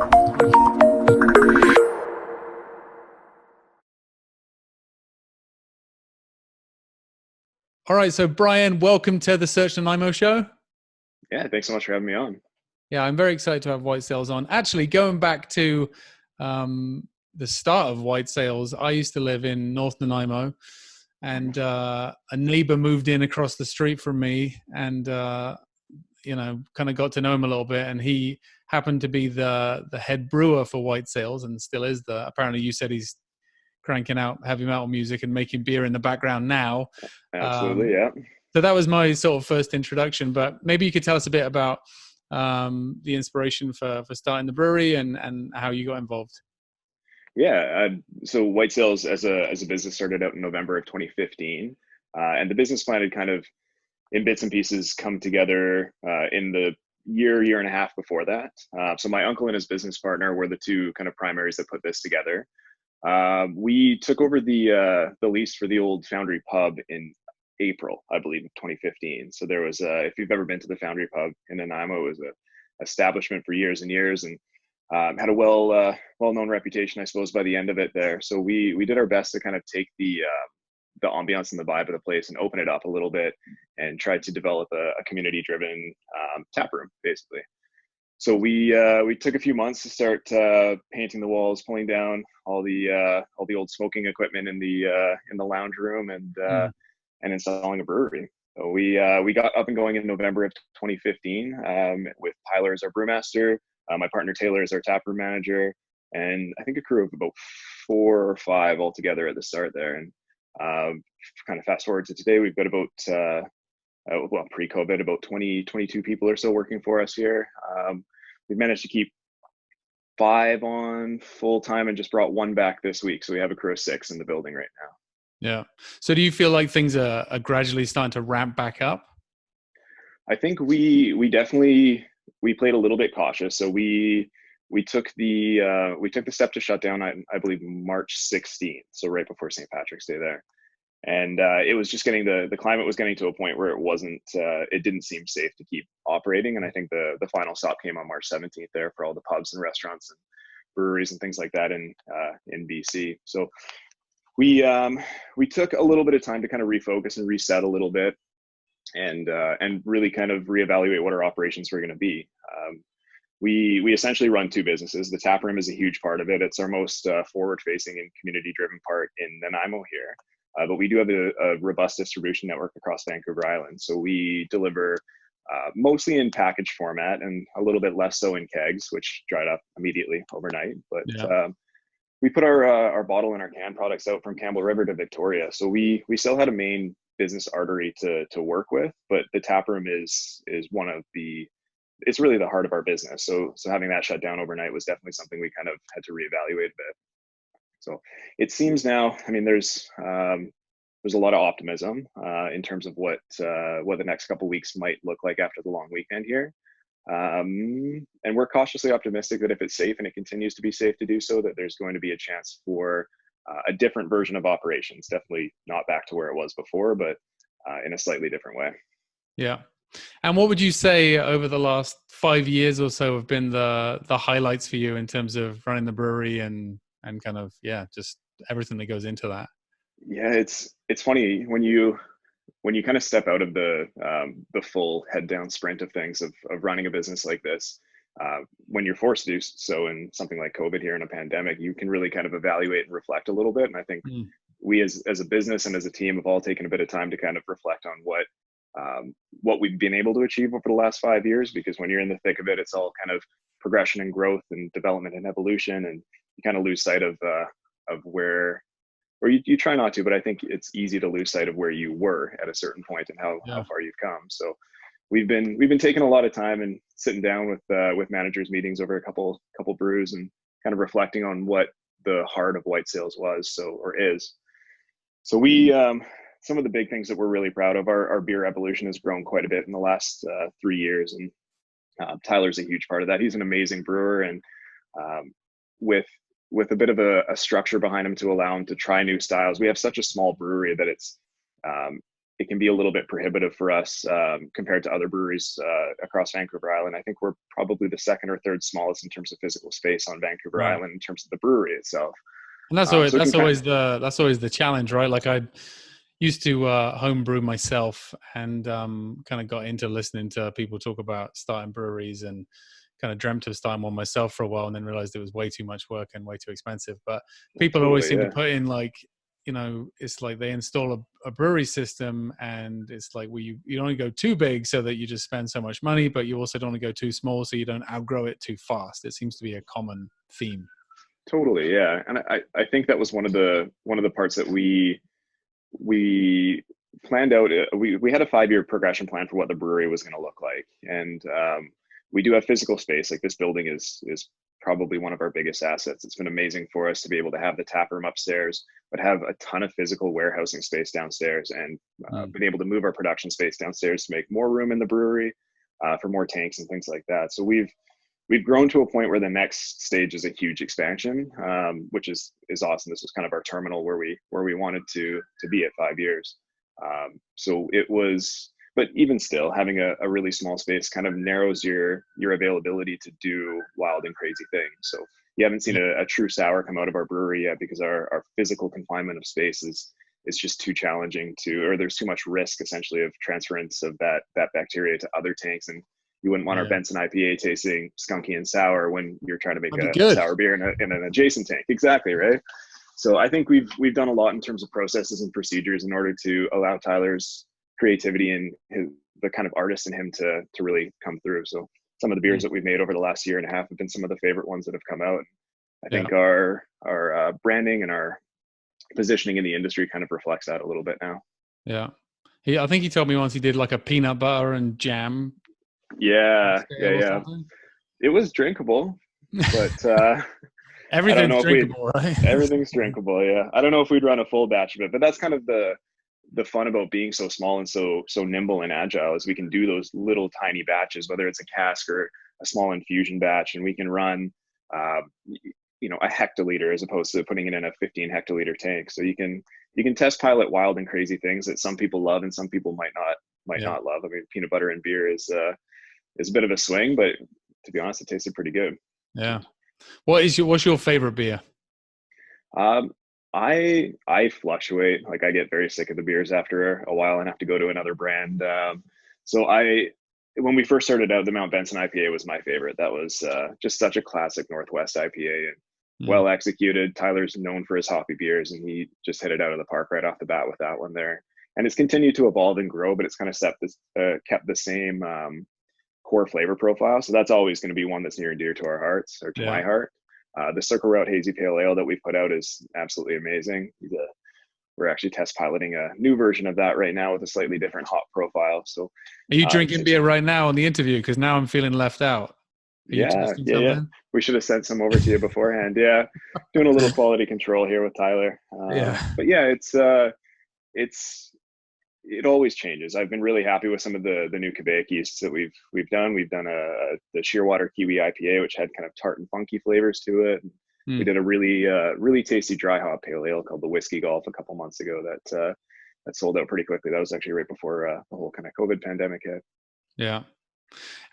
All right, so Brian, welcome to the Search Nanaimo show. Yeah, thanks so much for having me on. Yeah, I'm very excited to have White Sails on. Actually, going back to the start of White Sails, I used to live in North Nanaimo, and a neighbor moved in across the street from me, and kind of got to know him a little bit, and he happened to be the head brewer for White Sails, and still is. Apparently, you said he's cranking out heavy metal music and making beer in the background now. Absolutely, yeah. So that was my sort of first introduction, but maybe you could tell us a bit about the inspiration for starting the brewery and how you got involved. Yeah, so White Sails as a business started out in November of 2015, and the business plan had kind of, in bits and pieces, come together in the year and a half before that. So my uncle and his business partner were the two kind of primaries that put this together. We took over the lease for the old Foundry pub in April, I believe, of 2015. So there was, if you've ever been to the Foundry pub in Nanaimo, it was a establishment for years and years, and had a well-known reputation, I suppose, by the end of it there. So we did our best to kind of take the ambiance and the vibe of the place and open it up a little bit, and tried to develop a community-driven tap room, basically. So we took a few months to start painting the walls, pulling down all the old smoking equipment in the lounge room, and installing a brewery. So we got up and going in November of 2015 with Tyler as our brewmaster, my partner Taylor as our taproom manager, and I think a crew of about 4 or 5 altogether at the start there. And kind of fast forward to today, we've got about pre-COVID, about 22 people or so working for us here. We've managed to keep 5 on full time and just brought 1 back this week. So we have a crew of 6 in the building right now. Yeah. So do you feel like things are gradually starting to ramp back up? I think we definitely played a little bit cautious. So we took the step to shut down, I believe, March 16th. So right before St. Patrick's Day there. And it was just getting the climate was getting to a point where it didn't seem safe to keep operating. And I think the final stop came on March 17th there for all the pubs and restaurants and breweries and things like that in BC. So we took a little bit of time to kind of refocus and reset a little bit, and really kind of reevaluate what our operations were going to be. We essentially run 2 businesses. The tap room is a huge part of it. It's our most forward-facing and community-driven part in Nanaimo here. But we do have a robust distribution network across Vancouver Island. So we deliver mostly in package format and a little bit less so in kegs, which dried up immediately overnight. But yeah. We put our bottle and our can products out from Campbell River to Victoria. So we still had a main business artery to work with, but the tap room is it's really the heart of our business. So having that shut down overnight was definitely something we kind of had to reevaluate a bit. So it seems now, I mean, there's a lot of optimism in terms of what the next couple of weeks might look like after the long weekend here. And we're cautiously optimistic that if it's safe and it continues to be safe to do so, that there's going to be a chance for a different version of operations. Definitely not back to where it was before, but in a slightly different way. Yeah. And what would you say over the last 5 years or so have been the highlights for you in terms of running the brewery and kind of, just everything that goes into that? Yeah, it's funny when you kind of step out of the full head down sprint of things of running a business like this. When you're forced to do so in something like COVID here in a pandemic, you can really kind of evaluate and reflect a little bit. And I think we as a business and as a team have all taken a bit of time to kind of reflect on what we've been able to achieve over the last 5 years, because when you're in the thick of it, it's all kind of progression and growth and development and evolution, and you kind of lose sight of where, or you try not to, but I think it's easy to lose sight of where you were at a certain point and how far you've come. So we've been taking a lot of time and sitting down with managers meetings over a couple brews and kind of reflecting on what the heart of White Sails was or is. So we some of the big things that we're really proud of, our beer evolution has grown quite a bit in the last 3 years, and Tyler's a huge part of that. He's an amazing brewer, and with a bit of a structure behind him to allow him to try new styles. We have such a small brewery that it can be a little bit prohibitive for us compared to other breweries across Vancouver Island. I think we're probably the second or third smallest in terms of physical space on Vancouver Right. Island in terms of the brewery itself. And So it can that's always the challenge, right? Like I used to home brew myself, and kind of got into listening to people talk about starting breweries, and kind of dreamt of starting one myself for a while, and then realized it was way too much work and way too expensive. But people always totally, seem to yeah, put in like, it's like they install a brewery system, and it's like, well, you don't want to go too big so that you just spend so much money, but you also don't want to go too small so you don't outgrow it too fast. It seems to be a common theme. totally, yeah. And I think that was one of the parts that we planned out. We had a 5-year progression plan for what the brewery was going to look like, and we do have physical space. Like this building is probably one of our biggest assets. It's been amazing for us to be able to have the tap room upstairs, but have a ton of physical warehousing space downstairs, and been able to move our production space downstairs to make more room in the brewery for more tanks and things like that. So we've grown to a point where the next stage is a huge expansion, which is awesome. This was kind of our terminal where we wanted to be at 5 years. So it was, but even still, having a really small space kind of narrows your availability to do wild and crazy things. So you haven't seen a true sour come out of our brewery yet, because our physical confinement of space is just too challenging or there's too much risk essentially of transference of that bacteria to other tanks. And you wouldn't want our Yeah. Benson IPA tasting skunky and sour when you're trying to make That'd be a good. sour beer in an adjacent tank. Exactly, right? So I think we've done a lot in terms of processes and procedures in order to allow Tyler's creativity and the kind of artist in him to really come through. So some of the beers Mm. that we've made over the last year and a half have been some of the favorite ones that have come out. I Yeah. think our branding and our positioning in the industry kind of reflects that a little bit now. Yeah. I think he told me once he did like a peanut butter and jam Yeah, yeah, cocktail or yeah. something. It was drinkable, but I don't Everything's know if we'd drinkable, right? everything's drinkable. Yeah, I don't know if we'd run a full batch of it, but that's kind of the fun about being so small and so nimble and agile, is we can do those little tiny batches, whether it's a cask or a small infusion batch, and we can run uh, a hectoliter as opposed to putting it in a 15 hectoliter tank. So you can test pilot wild and crazy things that some people love and some people might Yeah. not love. I mean, peanut butter and beer is a bit of a swing, but to be honest, it tasted pretty good. Yeah. What's your favorite beer? Um, I fluctuate. Like I get very sick of the beers after a while and have to go to another brand. So when we first started out, the Mount Benson IPA was my favorite. That was just such a classic Northwest IPA and Mm. well executed. Tyler's known for his hoppy beers, and he just hit it out of the park right off the bat with that one there. And it's continued to evolve and grow, but it's kind of kept the same core flavor profile. So that's always going to be one that's near and dear to our hearts, or to Yeah. my heart. The Circle Route Hazy Pale Ale that we put out is absolutely amazing. We're actually test piloting a new version of that right now with a slightly different hop profile. So Are you it's, drinking it's beer right now on the interview? Because now I'm feeling left out. Are you yeah, tasting yeah, yeah. something? We should have sent some over to you beforehand. Yeah, doing a little quality control here with Tyler. Yeah. But yeah, it's it always changes. I've been really happy with some of the new Quebec yeasts that we've done. We've done the Shearwater Kiwi IPA, which had kind of tart and funky flavors to it. We Mm. did a really tasty dry hop pale ale called the Whiskey Golf a couple months ago that sold out pretty quickly. That was actually right before the whole kind of COVID pandemic hit. Yeah.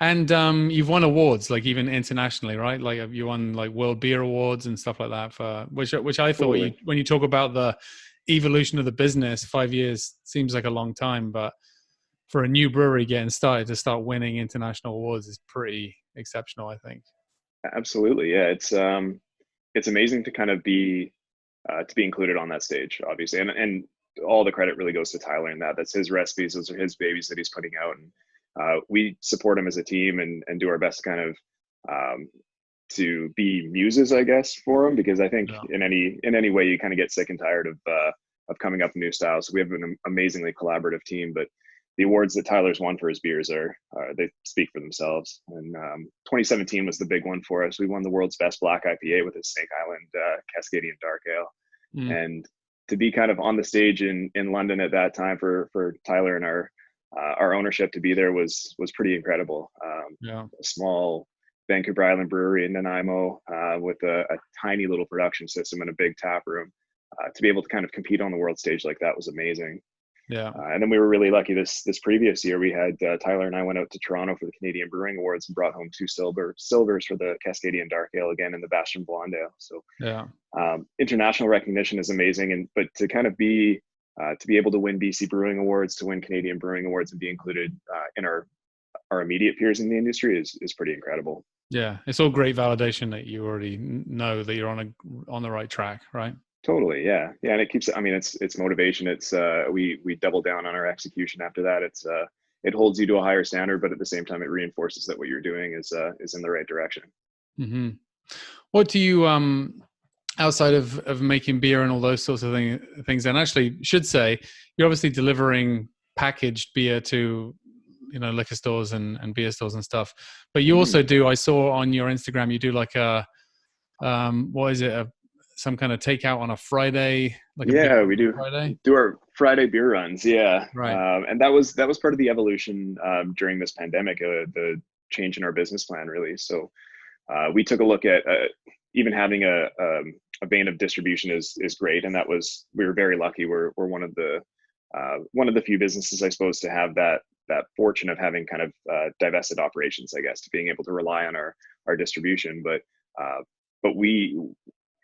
And you've won awards, like even internationally, right? Like you won like World Beer Awards and stuff like that, for which I thought, Totally. when you talk about the evolution of the business, 5 years seems like a long time, but for a new brewery getting started to start winning international awards is pretty exceptional, I think. Absolutely. Yeah. It's amazing to kind of to be included on that stage, obviously. And all the credit really goes to Tyler in that. That's his recipes. Those are his babies that he's putting out. And we support him as a team and do our best to kind of to be muses, I guess, for him, because I think Yeah. in any way you kind of get sick and tired of coming up with new styles. So we have an amazingly collaborative team, but the awards that Tyler's won for his beers are they speak for themselves. And 2017 was the big one for us. We won the world's best black IPA with his Snake Island Cascadian Dark Ale. Mm. And to be kind of on the stage in London at that time for Tyler and our ownership to be there was pretty incredible. Yeah. A small Vancouver Island brewery in Nanaimo with a tiny little production system and a big tap room. To be able to kind of compete on the world stage like that was amazing. Yeah. And then we were really lucky this previous year. We had Tyler and I went out to Toronto for the Canadian Brewing Awards and brought home 2 silvers for the Cascadian Dark Ale again and the Bastion Blonde Ale. So Yeah. international recognition is amazing, but to kind of be able to win BC Brewing Awards, to win Canadian Brewing Awards, and be included in our immediate peers in the industry is pretty incredible. Yeah. It's all great validation that you already know that you're on the right track, right? Totally, yeah, and it keeps. I mean, it's motivation. It's we double down on our execution after that. It holds you to a higher standard, but at the same time, it reinforces that what you're doing is in the right direction. Mm-hmm. What do you outside of making beer and all those sorts of things? And actually, should say you're obviously delivering packaged beer to liquor stores and beer stores and stuff. But you also do. I saw on your Instagram you do like a what is it? Some kind of takeout on a Friday, like a beer We do Friday. Do our Friday beer runs, yeah. Right. And that was part of the evolution during this pandemic, the change in our business plan, really. So we took a look at even having a vein of distribution is great, and we were very lucky. We're one of the few businesses, I suppose, to have that fortune of having kind of divested operations, I guess, to being able to rely on our distribution. But we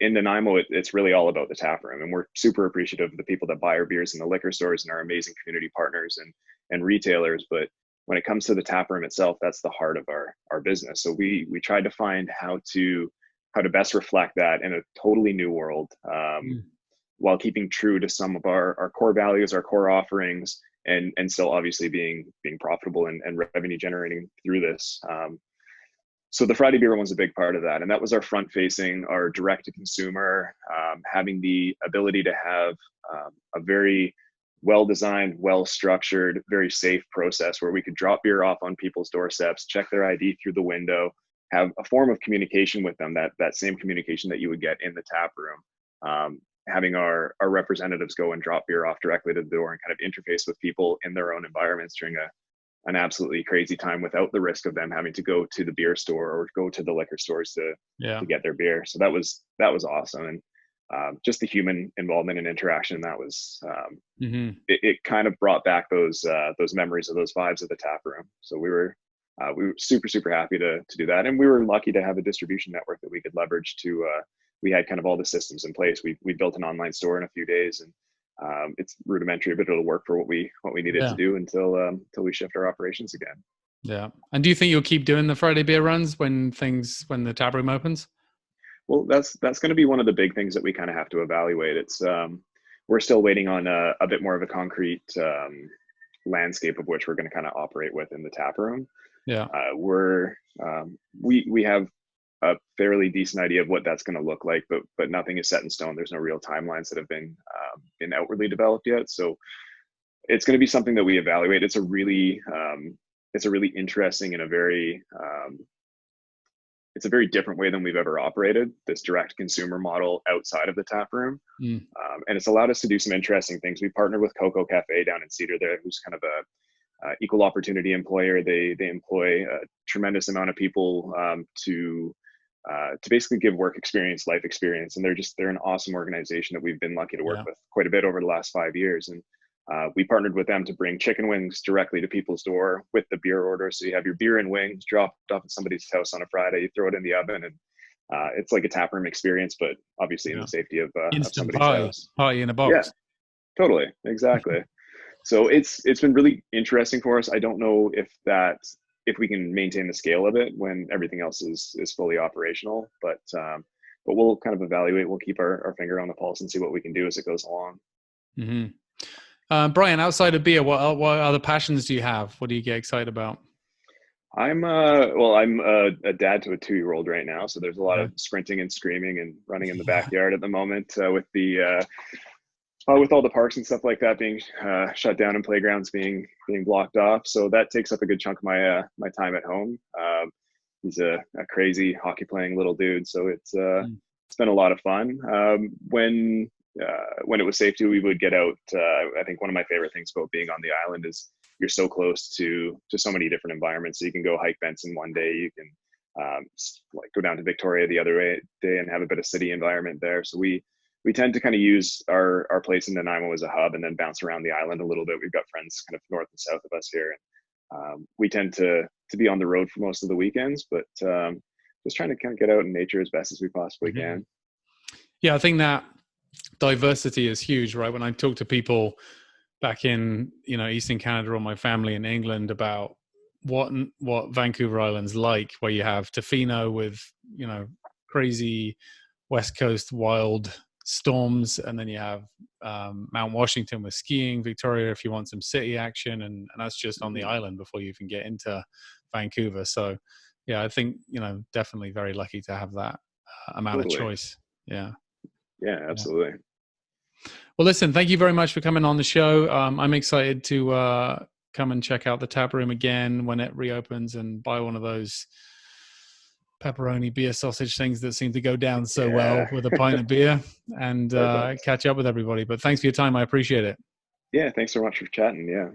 in Nanaimo, it's really all about the tap room, and we're super appreciative of the people that buy our beers in the liquor stores and our amazing community partners and retailers. But when it comes to the tap room itself, that's the heart of our business. So we tried to find how to best reflect that in a totally new world, while keeping true to some of our core values, our core offerings, and still obviously being profitable and revenue generating through this. So the Friday beer was a big part of that. And that was our front facing, our direct to consumer, having the ability to have a very well-designed, well-structured, very safe process where we could drop beer off on people's doorsteps, check their ID through the window, have a form of communication with them, that same communication that you would get in the tap room. Having our representatives go and drop beer off directly to the door and kind of interface with people in their own environments during an absolutely crazy time without the risk of them having to go to the beer store or go to the liquor stores to get their beer. So that was awesome. And just the human involvement and interaction, that was it kind of brought back those memories of those vibes of the tap room. So we were super, super happy to do that. And we were lucky to have a distribution network that we could leverage we had kind of all the systems in place. We built an online store in a few days, and it's rudimentary, but it'll work for what we needed to do until we shift our operations again. Yeah. And do you think you'll keep doing the Friday beer runs when the tap room opens? Well, that's going to be one of the big things that we kind of have to evaluate. It's we're still waiting on a bit more of a concrete landscape of which we're going to kind of operate with in the tap room. Yeah. We have a fairly decent idea of what that's going to look like, but nothing is set in stone. There's no real timelines that have been outwardly developed yet. So it's going to be something that we evaluate. It's a really interesting and it's a very different way than we've ever operated, this direct consumer model outside of the tap room. And it's allowed us to do some interesting things. We partnered with Coco Cafe down in Cedar there, who's kind of a equal opportunity employer. They employ a tremendous amount of people to basically give work experience, life experience. And they're an awesome organization that we've been lucky to work with quite a bit over the last 5 years. And we partnered with them to bring chicken wings directly to people's door with the beer order. So you have your beer and wings dropped off at somebody's house on a Friday, you throw it in the oven, and it's like a taproom experience, but obviously in the safety of somebody's house. Party in a box. Yeah, totally. Exactly. So it's been really interesting for us. I don't know if we can maintain the scale of it when everything else is fully operational, but we'll kind of evaluate. We'll keep our finger on the pulse and see what we can do as it goes along. Mm-hmm. Brian, outside of beer, what other passions do you have? What do you get excited about? I'm a dad to a 2-year-old right now, so there's a lot of sprinting and screaming and running in the backyard at the moment with all the parks and stuff like that being shut down and playgrounds being blocked off. So that takes up a good chunk of my time at home. He's a crazy hockey playing little dude, so it's been a lot of fun. When it was safe to, we would get out. I think one of my favorite things about being on the island is you're so close to so many different environments. So you can go hike Benson one day, you can go down to Victoria the other day and have a bit of city environment there. So we we tend to kind of use our place in Nanaimo as a hub and then bounce around the island a little bit. We've got friends kind of north and south of us here. And we tend to be on the road for most of the weekends, but just trying to kind of get out in nature as best as we possibly can. Yeah, I think that diversity is huge, right? When I talk to people back in, Eastern Canada or my family in England about what Vancouver Island's like, where you have Tofino with, crazy West Coast wild storms, and then you have Mount Washington with skiing, Victoria if you want some city action, and that's just on the island before you even get into Vancouver. So yeah, I think definitely very lucky to have that amount of choice. Yeah, absolutely. Well, listen, thank you very much for coming on the show. I'm excited to come and check out the tap room again when it reopens and buy one of those pepperoni beer sausage things that seem to go down so well with a pint of beer, and catch up with everybody. But thanks for your time. I appreciate it. Yeah, thanks so much for chatting. Yeah.